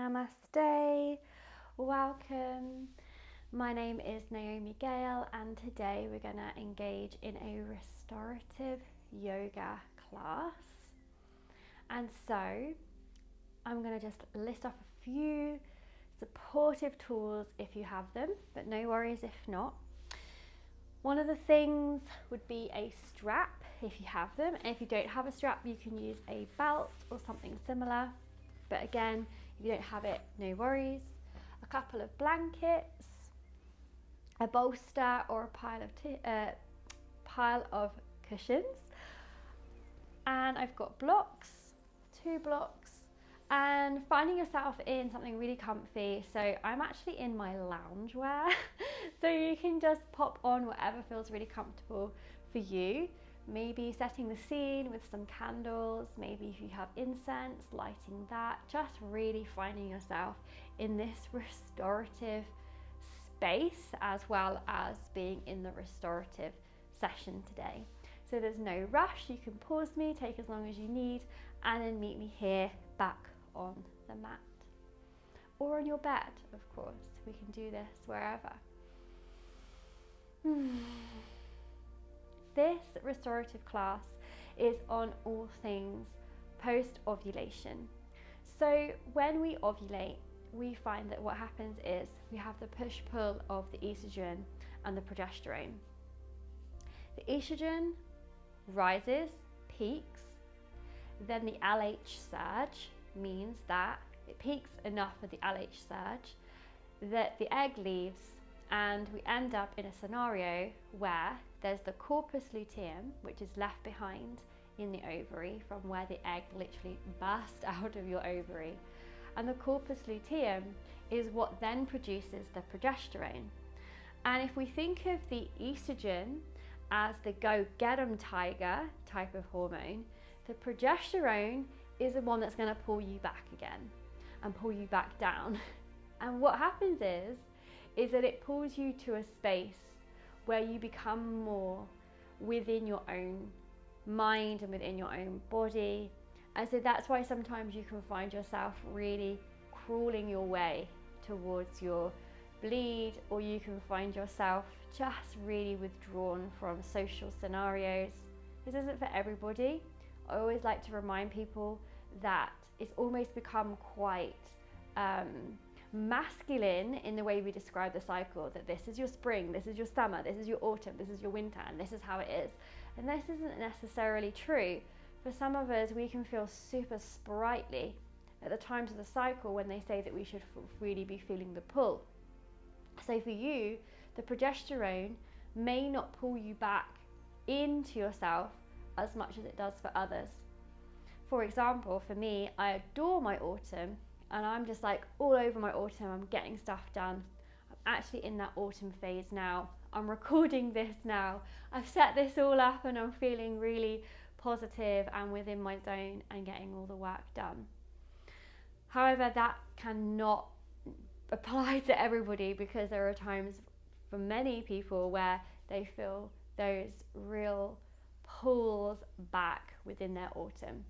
Namaste, welcome. My name is Naomi Gale, and today we're going to engage in a restorative yoga class. And so I'm going to just list off a few supportive tools if you have them, but no worries if not. One of the things would be a strap if you have them, and if you don't have a strap you can use a belt or something similar, but again, if you don't have it, no worries. A couple of blankets, a bolster or a pile of cushions, and I've got blocks, 2 blocks, and finding yourself in something really comfy. So I'm actually in my loungewear so you can just pop on whatever feels really comfortable for you. Maybe setting the scene with some candles, maybe if you have incense, lighting that, just really finding yourself in this restorative space as well as being in the restorative session today. So there's no rush, you can pause me, take as long as you need, and then meet me here back on the mat. Or on your bed, of course, we can do this wherever. This restorative class is on all things post-ovulation. So when we ovulate, we find that what happens is we have the push-pull of the estrogen and the progesterone. The estrogen rises, peaks, then the LH surge means that it peaks enough with the LH surge that the egg leaves, and we end up in a scenario where there's the corpus luteum, which is left behind in the ovary from where the egg literally burst out of your ovary. And the corpus luteum is what then produces the progesterone. And if we think of the estrogen as the go-get-'em tiger type of hormone, the progesterone is the one that's going to pull you back again and pull you back down. And what happens is that it pulls you to a space where you become more within your own mind and within your own body. And so that's why sometimes you can find yourself really crawling your way towards your bleed, or you can find yourself just really withdrawn from social scenarios. This isn't for everybody. I always like to remind people that it's almost become quite masculine in the way we describe the cycle, that this is your spring, this is your summer, this is your autumn, this is your winter, and this is how it is. And this isn't necessarily true. For some of us, we can feel super sprightly at the times of the cycle when they say that we should really be feeling the pull. So for you, the progesterone may not pull you back into yourself as much as it does for others. For example, for me, I adore my autumn, and I'm just like all over my autumn. I'm getting stuff done. I'm actually in that autumn phase now. I'm recording this now. I've set this all up and I'm feeling really positive and within my zone and getting all the work done. However, that cannot apply to everybody, because there are times for many people where they feel those real pulls back within their autumn.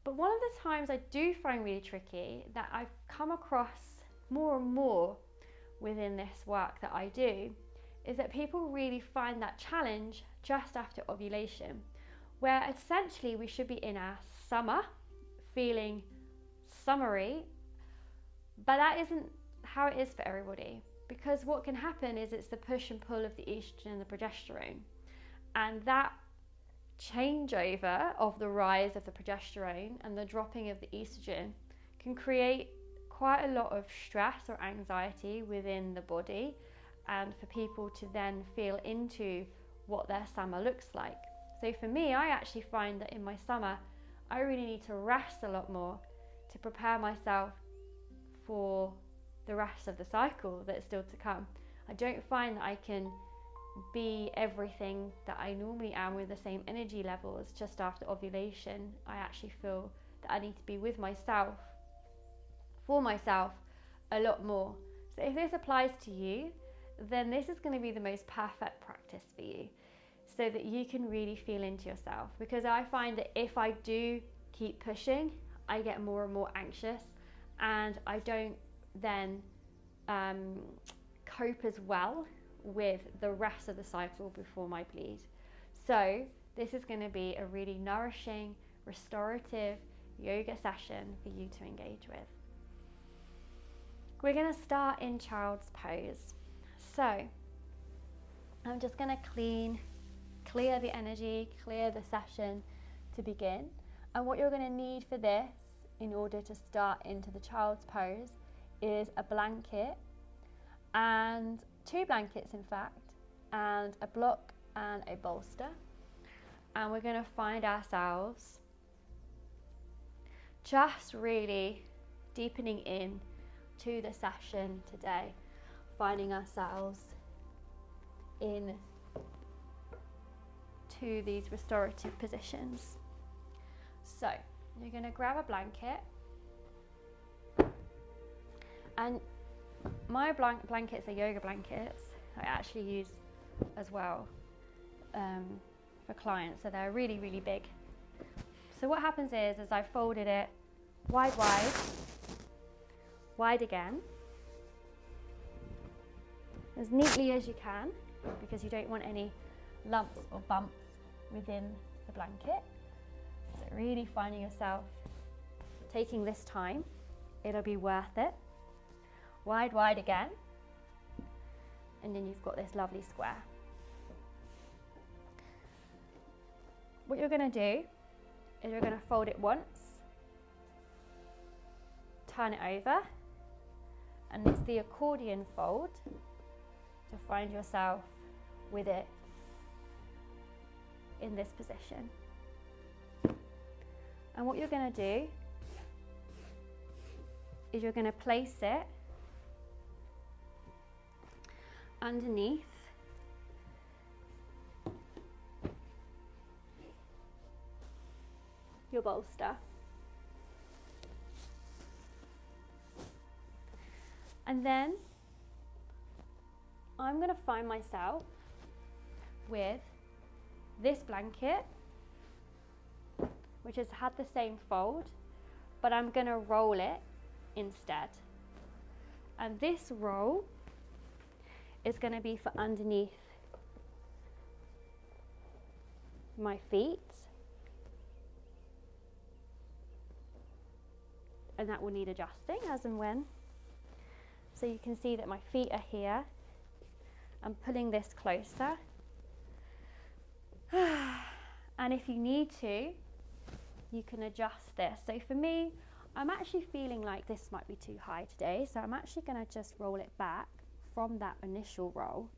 But one of the times I do find really tricky, that I've come across more and more within this work that I do, is that people really find that challenge just after ovulation, where essentially we should be in our summer, feeling summery, but that isn't how it is for everybody. Because what can happen is it's the push and pull of the estrogen and the progesterone, and that changeover of the rise of the progesterone and the dropping of the estrogen can create quite a lot of stress or anxiety within the body, and for people to then feel into what their summer looks like. So for me, I actually find that in my summer I really need to rest a lot more to prepare myself for the rest of the cycle that's still to come. I don't find that I can be everything that I normally am with the same energy levels just after ovulation. I actually feel that I need to be with myself, for myself, a lot more. So if this applies to you, then this is going to be the most perfect practice for you, so that you can really feel into yourself. Because I find that if I do keep pushing, I get more and more anxious and I don't then cope as well with the rest of the cycle before my bleed. So this is going to be a really nourishing, restorative yoga session for you to engage with. We're going to start in child's pose. So I'm just going to clear the energy, clear the session to begin. And what you're going to need for this in order to start into the child's pose is a blanket, and 2 blankets in fact, and a block and a bolster. And we're going to find ourselves just really deepening in to the session today, finding ourselves in to these restorative positions. So you're going to grab a blanket, and my blankets are yoga blankets. I actually use as well for clients, so they're really, really big. So what happens is I folded it wide, wide again, as neatly as you can, because you don't want any lumps or bumps within the blanket. So really finding yourself taking this time, it'll be worth it. Wide, wide again, and then you've got this lovely square. What you're going to do is you're going to fold it once, turn it over, and it's the accordion fold to find yourself with it in this position. And what you're going to do is you're going to place it underneath your bolster. And then I'm going to find myself with this blanket, which has had the same fold, but I'm going to roll it instead. And this roll is going to be for underneath my feet, and that will need adjusting as and when. So you can see that my feet are here. I'm pulling this closer. And if you need to, you can adjust this. So for me, I'm actually feeling like this might be too high today, so I'm actually going to just roll it back from that initial roll,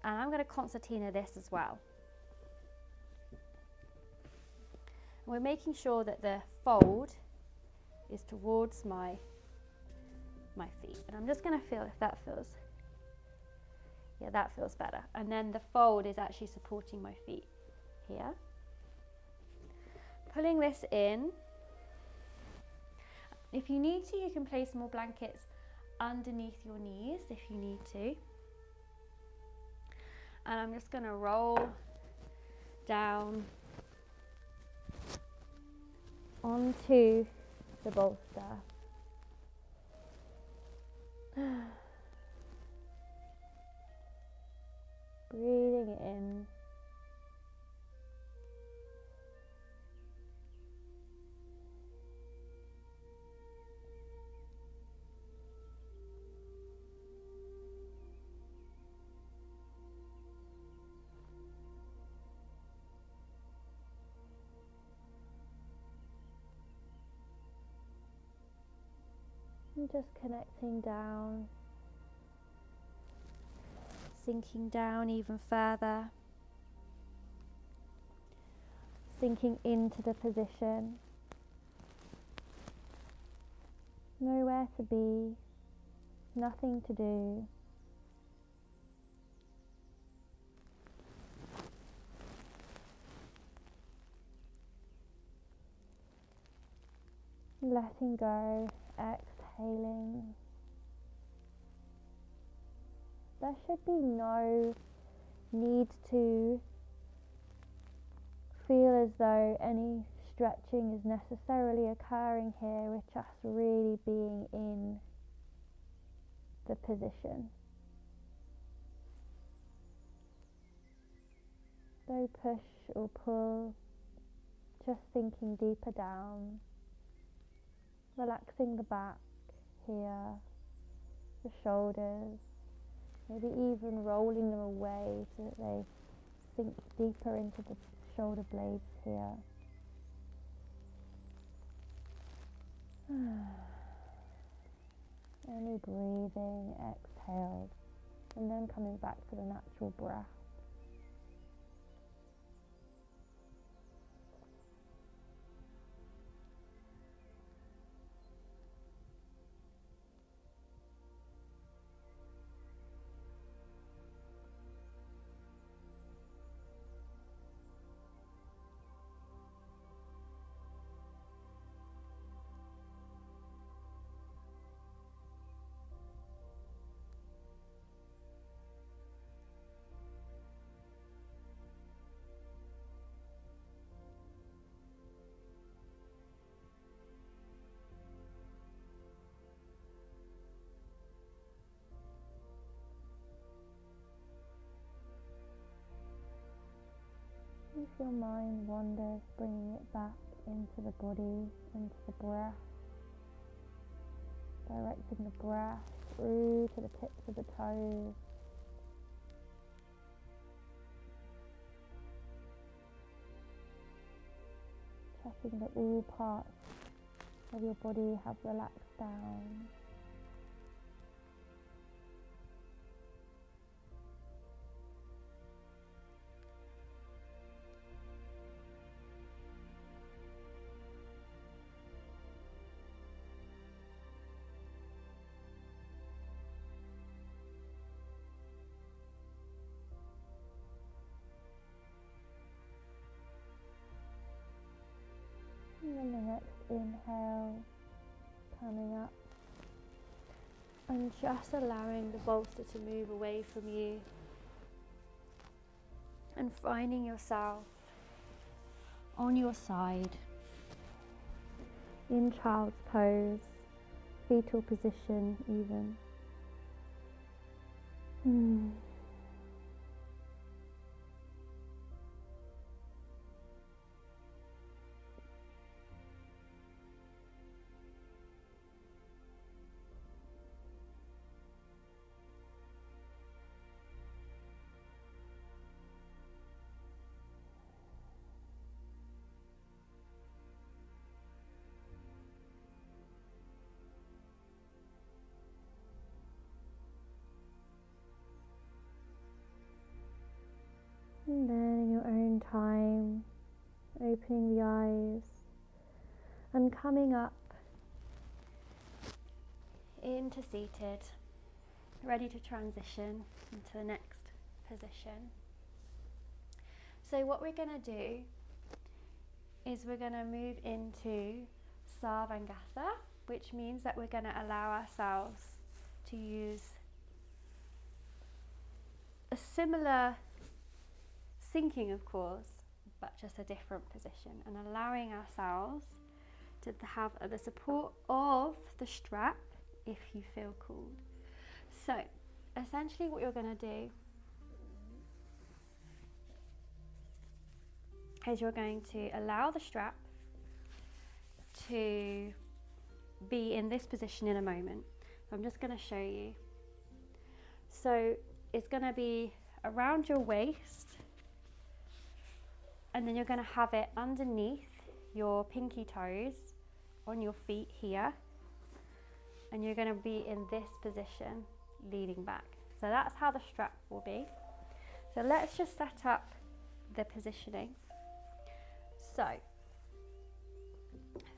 and I'm going to concertina this as well. We're making sure that the fold is towards my feet, and I'm just going to feel if that feels, yeah, that feels better. And then the fold is actually supporting my feet here. Pulling this in. If you need to, you can place more blankets underneath your knees if you need to. And I'm just going to roll down onto the bolster. Breathing it in. And just connecting down, sinking down even further, sinking into the position. Nowhere to be, nothing to do. Letting go, exhaling. There should be no need to feel as though any stretching is necessarily occurring here. We're just really being in the position. No push or pull, just sinking deeper down, relaxing the back here, the shoulders, maybe even rolling them away so that they sink deeper into the shoulder blades here. Only breathing, exhaled, and then coming back to the natural breath. If your mind wanders, bringing it back into the body, into the breath, directing the breath through to the tips of the toes, checking that all parts of your body have relaxed down. And then the next inhale, coming up and just allowing the bolster to move away from you and finding yourself on your side in child's pose, fetal position even. And then in your own time, opening the eyes and coming up into seated, ready to transition into the next position. So what we're going to do is we're going to move into Sarvangasa, which means that we're going to allow ourselves to use a similar sinking, of course, but just a different position, and allowing ourselves to have the support of the strap if you feel called. So essentially what you're going to do is you're going to allow the strap to be in this position in a moment. So I'm just going to show you. So it's going to be around your waist, and then you're going to have it underneath your pinky toes on your feet here, and you're going to be in this position leaning back. So that's how the strap will be. So let's just set up the positioning. So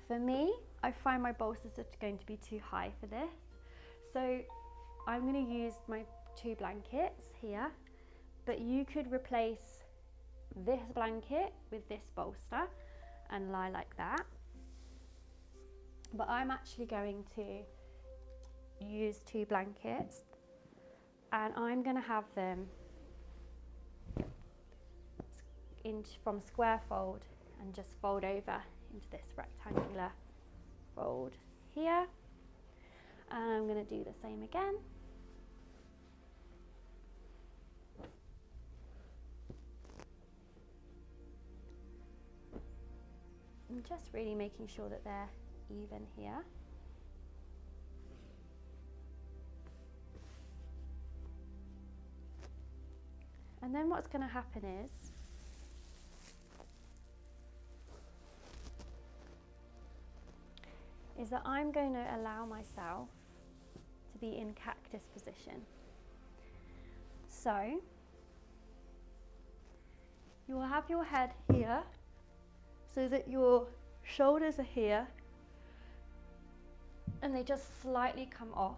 for me, I find my bolsters are going to be too high for this, so I'm going to use my 2 blankets here, but you could replace this blanket with this bolster and lie like that. But I'm actually going to use 2 blankets, and I'm going to have them from square fold and just fold over into this rectangular fold here. And I'm going to do the same again. And just really making sure that they're even here. And then what's going to happen is that I'm going to allow myself to be in cactus position. So you will have your head here so that your shoulders are here and they just slightly come off,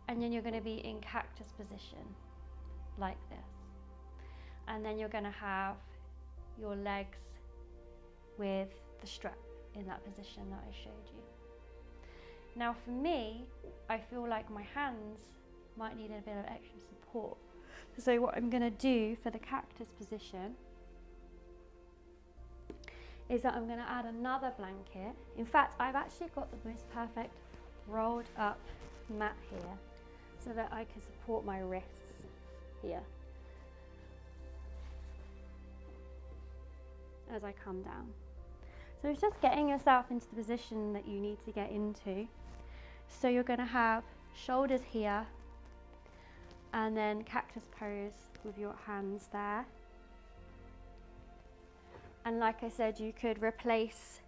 and then you're going to be in cactus position like this. And then you're going to have your legs with the strap in that position that I showed you. Now for me, I feel like my hands might need a bit of extra support. So what I'm going to do for the cactus position is that I'm going to add another blanket. In fact, I've actually got the most perfect rolled up mat here so that I can support my wrists here as I come down. So it's just getting yourself into the position that you need to get into. So you're going to have shoulders here and then cactus pose with your hands there. And like I said, you could replace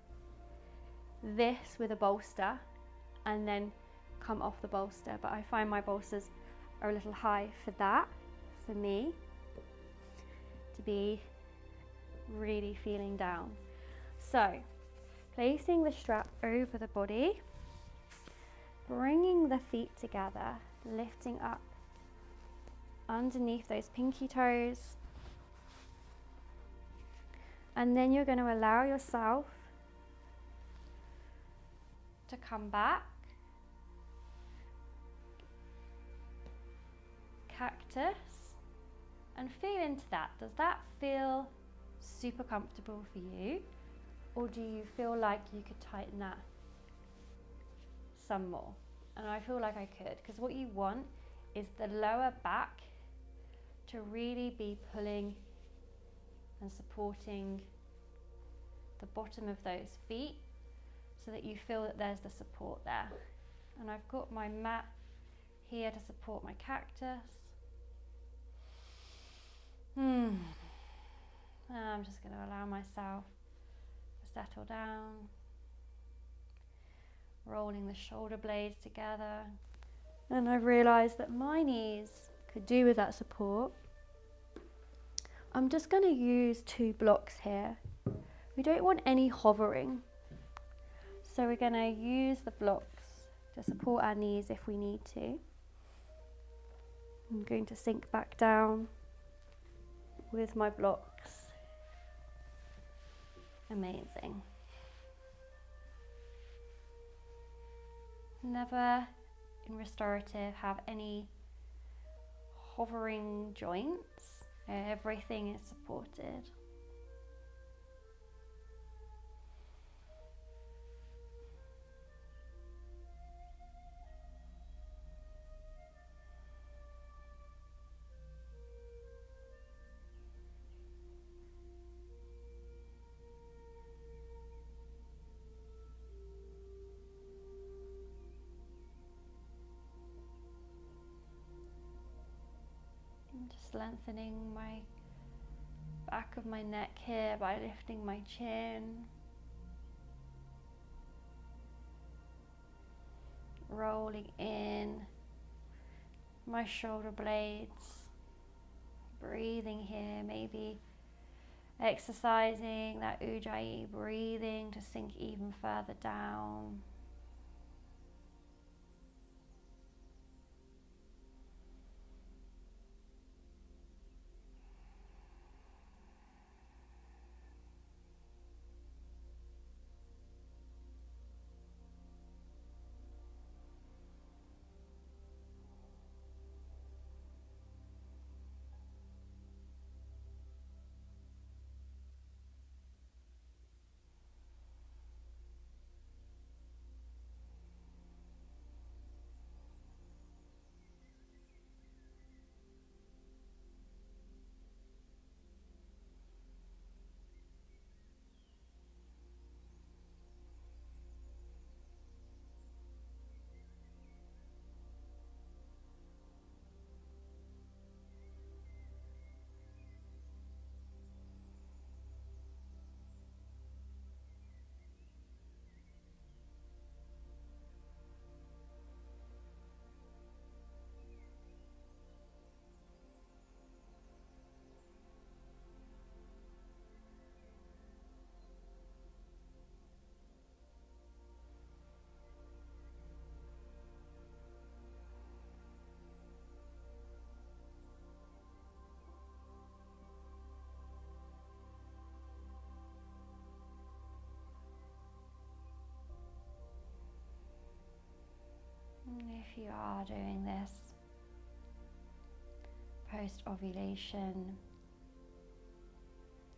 this with a bolster and then come off the bolster, but I find my bolsters are a little high for that, for me, to be really feeling down. So placing the strap over the body, bringing the feet together, lifting up underneath those pinky toes, and then you're going to allow yourself to come back, cactus, and feel into that. Does that feel super comfortable for you, or do you feel like you could tighten that some more? And I feel like I could, because what you want is the lower back to really be pulling and supporting the bottom of those feet so that you feel that there's the support there. And I've got my mat here to support my cactus. And I'm just going to allow myself to settle down, rolling the shoulder blades together. And I've realised that my knees could do with that support. I'm just going to use 2 blocks here. We don't want any hovering. So we're going to use the blocks to support our knees if we need to. I'm going to sink back down with my blocks. Amazing. Never in restorative have any hovering joints. Everything is supported. Just lengthening my back of my neck here by lifting my chin, rolling in my shoulder blades, breathing here, maybe exercising that ujjayi breathing to sink even further down. you are doing this post-ovulation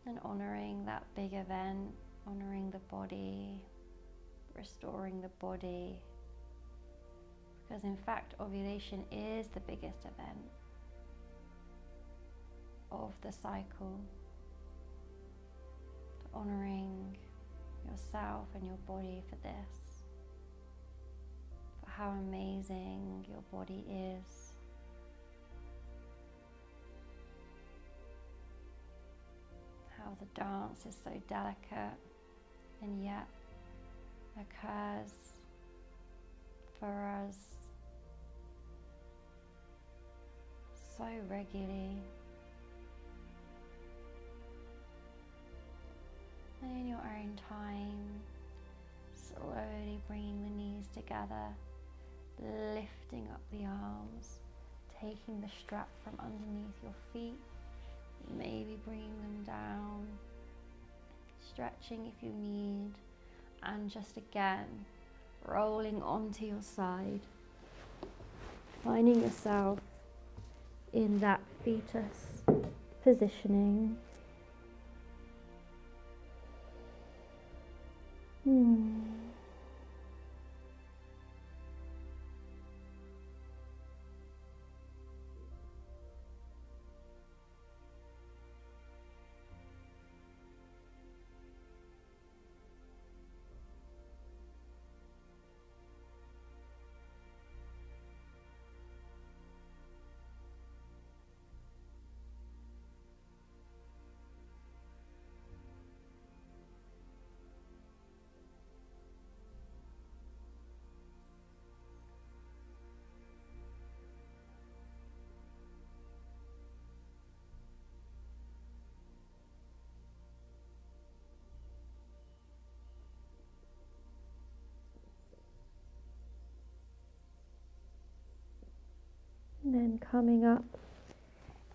and honouring that big event, honouring the body, restoring the body, because in fact ovulation is the biggest event of the cycle. Honouring yourself and your body for this, for how amazing your body is, how the dance is so delicate and yet occurs for us so regularly. And in your own time, slowly bringing the knees together, lifting up the arms, taking the strap from underneath your feet, maybe bringing them down, stretching if you need, and just again, rolling onto your side, finding yourself in that fetus positioning. And then coming up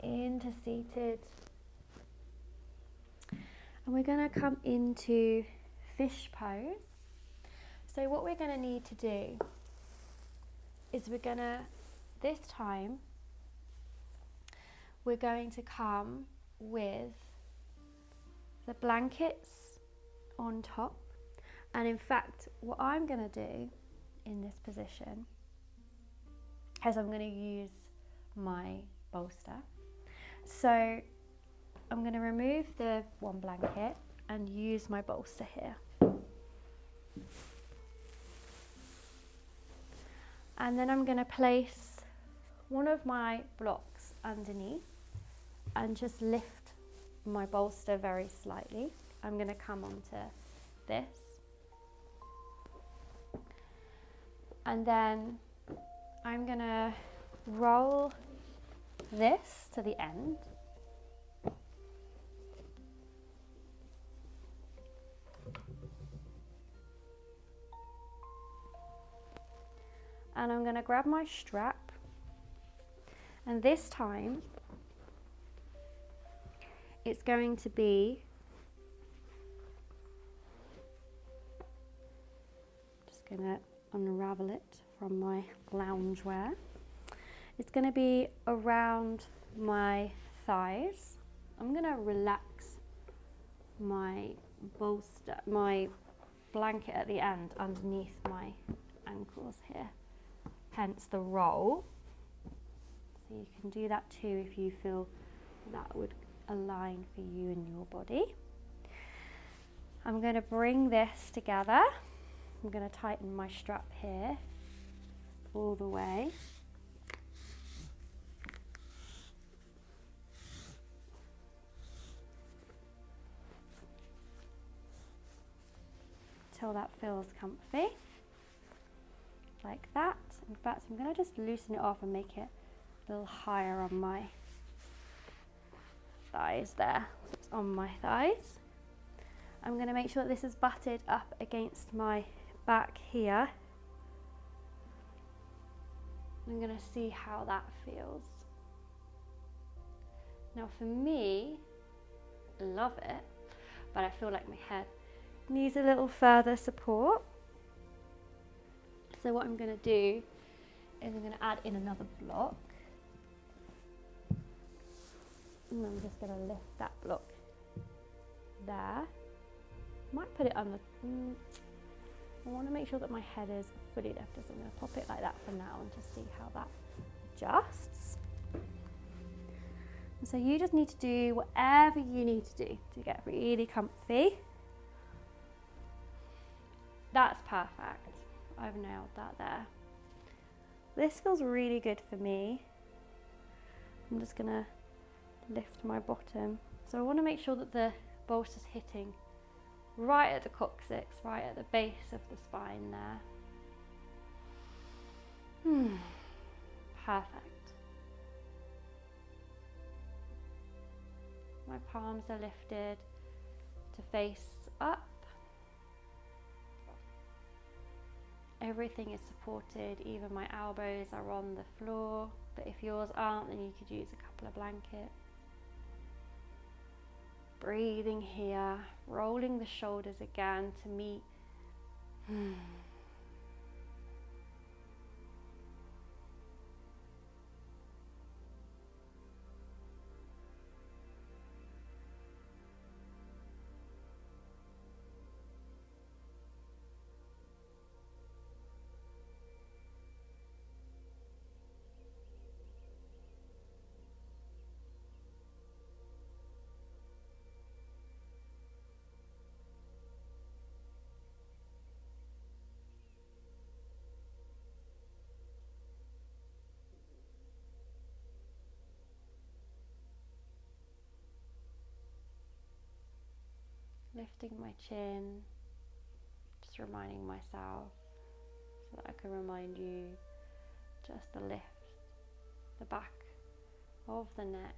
into seated, and we're going to come into fish pose. So what we're going to need to do is this time we're going to come with the blankets on top, and in fact what I'm going to do in this position is I'm going to use my bolster. So I'm going to remove the one blanket and use my bolster here. And then I'm going to place one of my blocks underneath and just lift my bolster very slightly. I'm going to come onto this. And then I'm going to roll this to the end. And I'm going to grab my strap, and this time it's going to be just going to unravel it from my loungewear. It's going to be around my thighs. I'm going to relax my bolster, my blanket at the end underneath my ankles here, hence the roll. So you can do that too if you feel that would align for you and your body. I'm going to bring this together. I'm going to tighten my strap here all the way. Until that feels comfy, like that. In fact, I'm going to just loosen it off and make it a little higher on my thighs there. It's on my thighs. I'm going to make sure that this is butted up against my back here. I'm going to see how that feels. Now for me, I love it, but I feel like my head needs a little further support. So what I'm going to do is I'm going to add in another block. And I'm just going to lift that block there. Might put it on the... I want to make sure that my head is fully lifted, so I'm going to pop it like that for now and just see how that adjusts. And so you just need to do whatever you need to do to get really comfy. That's perfect. I've nailed that there. This feels really good for me. I'm just going to lift my bottom. So I want to make sure that the bolster's hitting right at the coccyx, right at the base of the spine there. Perfect. My palms are lifted to face up. Everything is supported, even my elbows are on the floor, but if yours aren't, then you could use a couple of blankets. Breathing here, rolling the shoulders again to meet. Lifting my chin, just reminding myself so that I can remind you just to lift the back of the neck.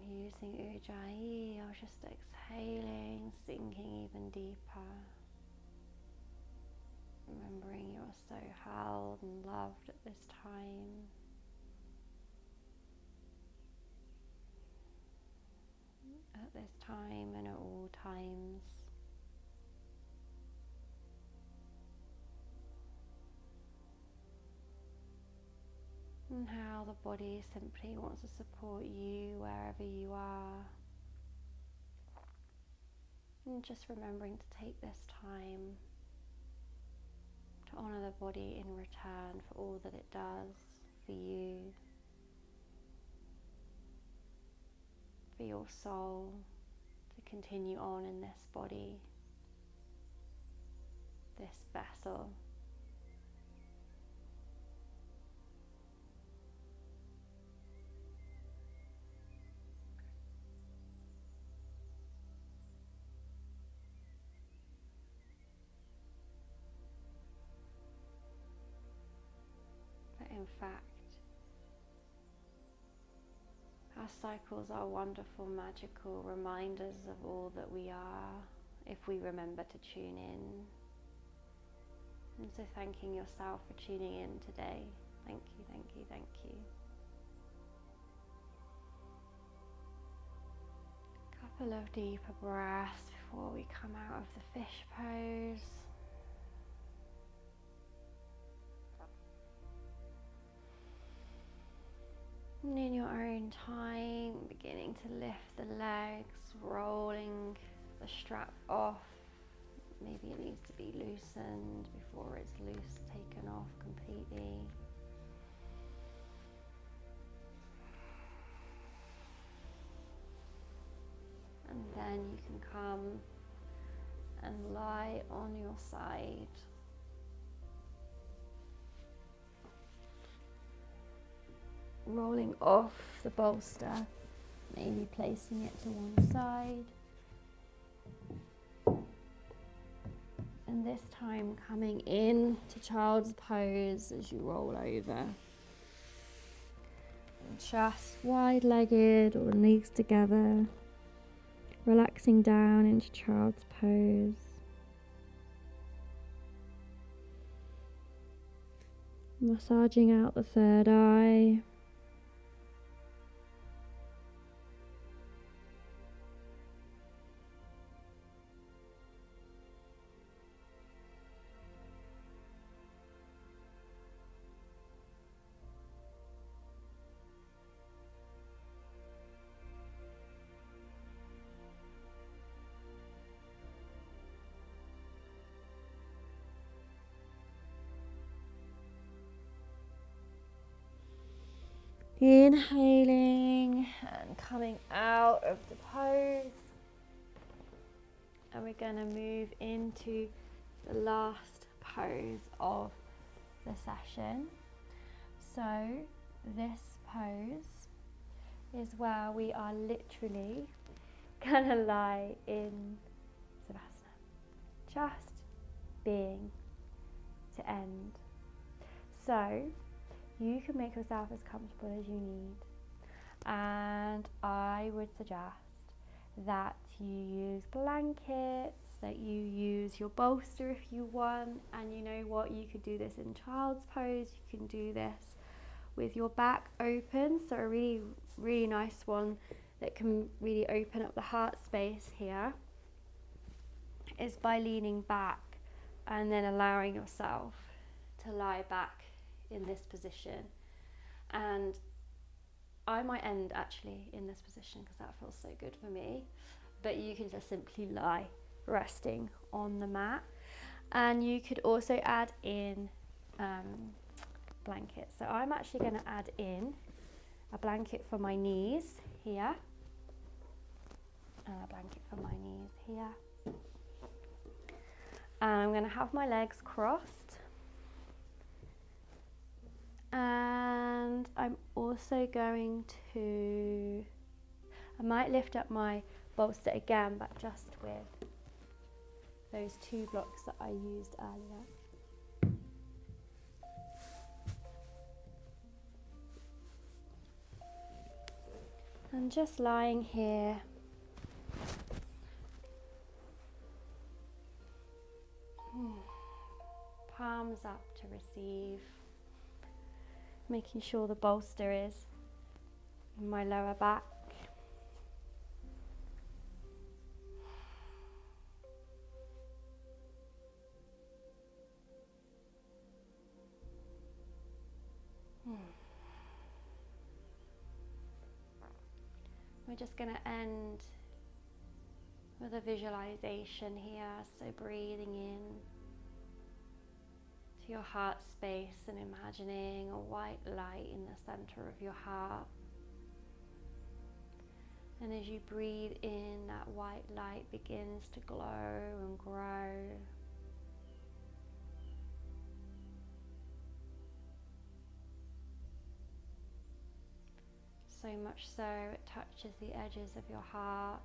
Using Ujjayi, I was just exhaling, sinking even deeper. Remembering you're so held and loved at this time. At this time and at all times. And how the body simply wants to support you wherever you are. And just remembering to take this time to honour the body in return for all that it does for you, for your soul to continue on in this body, this vessel. In fact, our cycles are wonderful, magical reminders of all that we are, if we remember to tune in. And so thanking yourself for tuning in today. Thank you, thank you, thank you. Couple of deeper breaths before we come out of the fish pose. And time, beginning to lift the legs, rolling the strap off. Maybe it needs to be loosened before it's taken off completely. And then you can come and lie on your side. Rolling off the bolster, maybe placing it to one side. And this time coming in to child's pose as you roll over. And just wide-legged or legs together. Relaxing down into child's pose. Massaging out the third eye. Inhaling and coming out of the pose. And we're going to move into the last pose of the session. So this pose is where we are literally going to lie in Savasana, just being to end. So you can make yourself as comfortable as you need, and I would suggest that you use blankets, that you use your bolster if you want, and you know what, you could do this in child's pose, you can do this with your back open, so a really nice one that can really open up the heart space here is by leaning back and then allowing yourself to lie back in this position. And I might end actually in this position because that feels so good for me, but you can just simply lie resting on the mat, and you could also add in blankets. So I'm actually going to add in a blanket for my knees here and a blanket for my knees here, and I'm going to have my legs crossed. And I'm also going to, I might lift up my bolster again, but just with those 2 blocks that I used earlier. And just lying here. Palms up to receive. Making sure the bolster is in my lower back. We're just going to end with a visualization here, so breathing in to your heart space and imagining a white light in the center of your heart. And as you breathe in, that white light begins to glow and grow. So much so it touches the edges of your heart,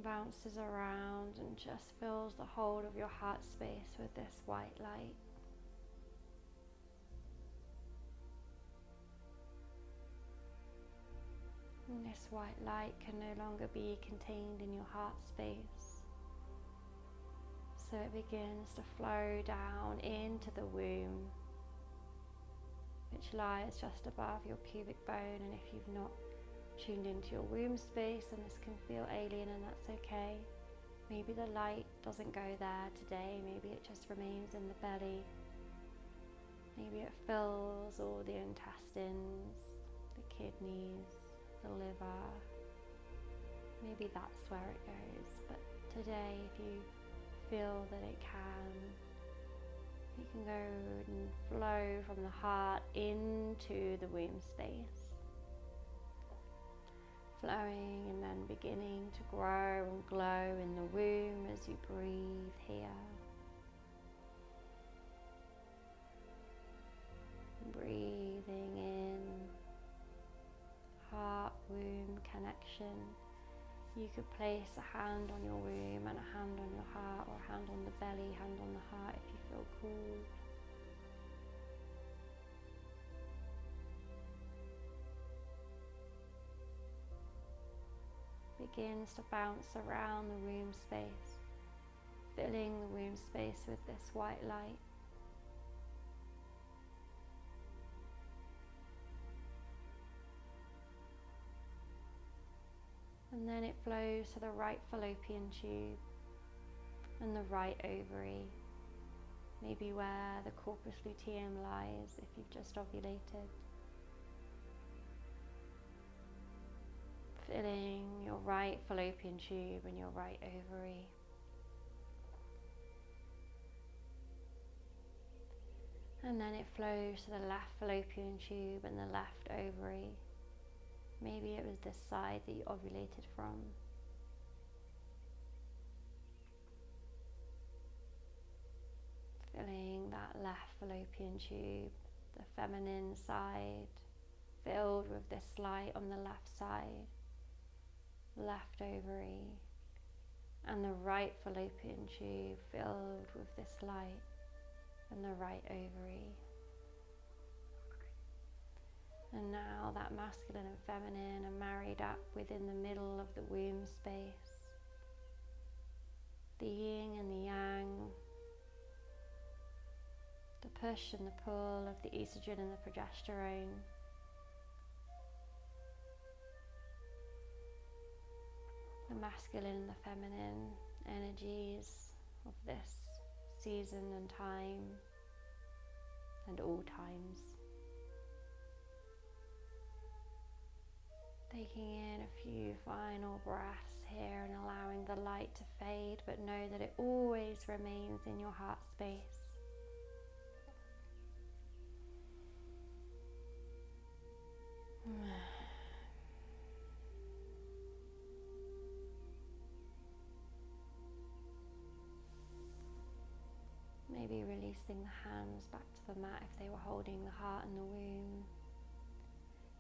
bounces around and just fills the whole of your heart space with this white light. And this white light can no longer be contained in your heart space, so it begins to flow down into the womb, which lies just above your pubic bone. And if you've not tuned into your womb space and this can feel alien, and that's okay. Maybe the light doesn't go there today, maybe it just remains in the belly. Maybe it fills all the intestines, the kidneys, the liver. Maybe that's where it goes. But today, if you feel that it can, you can go and flow from the heart into the womb space. Flowing and then beginning to grow and glow in the womb as you breathe here. Breathing in, heart-womb connection. You could place a hand on your womb and a hand on your heart, or a hand on the belly, hand on the heart if you feel called. Begins to bounce around the womb space, filling the womb space with this white light. And then it flows to the right fallopian tube and the right ovary, maybe where the corpus luteum lies if you've just ovulated. Filling your right fallopian tube and your right ovary. And then it flows to the left fallopian tube and the left ovary. Maybe it was this side that you ovulated from. Filling that left fallopian tube, the feminine side, filled with this light on the left side, left ovary, and the right fallopian tube filled with this light and the right ovary. And now that masculine and feminine are married up within the middle of the womb space. The yin and the yang, the push and the pull of the estrogen and the progesterone. The masculine and the feminine energies of this season and time and all times. Taking in a few final breaths here and allowing the light to fade, but know that it always remains in your heart space. Maybe releasing the hands back to the mat if they were holding the heart and the womb.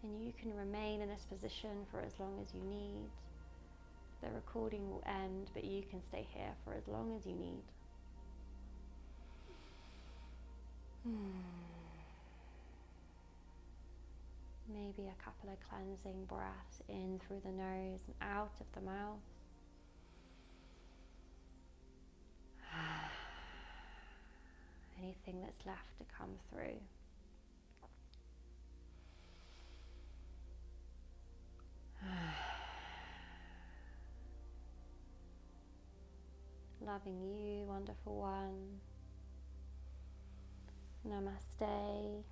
And you can remain in this position for as long as you need. The recording will end, but you can stay here for as long as you need. Maybe a couple of cleansing breaths in through the nose and out of the mouth. Anything that's left to come through. Loving you, wonderful one. Namaste.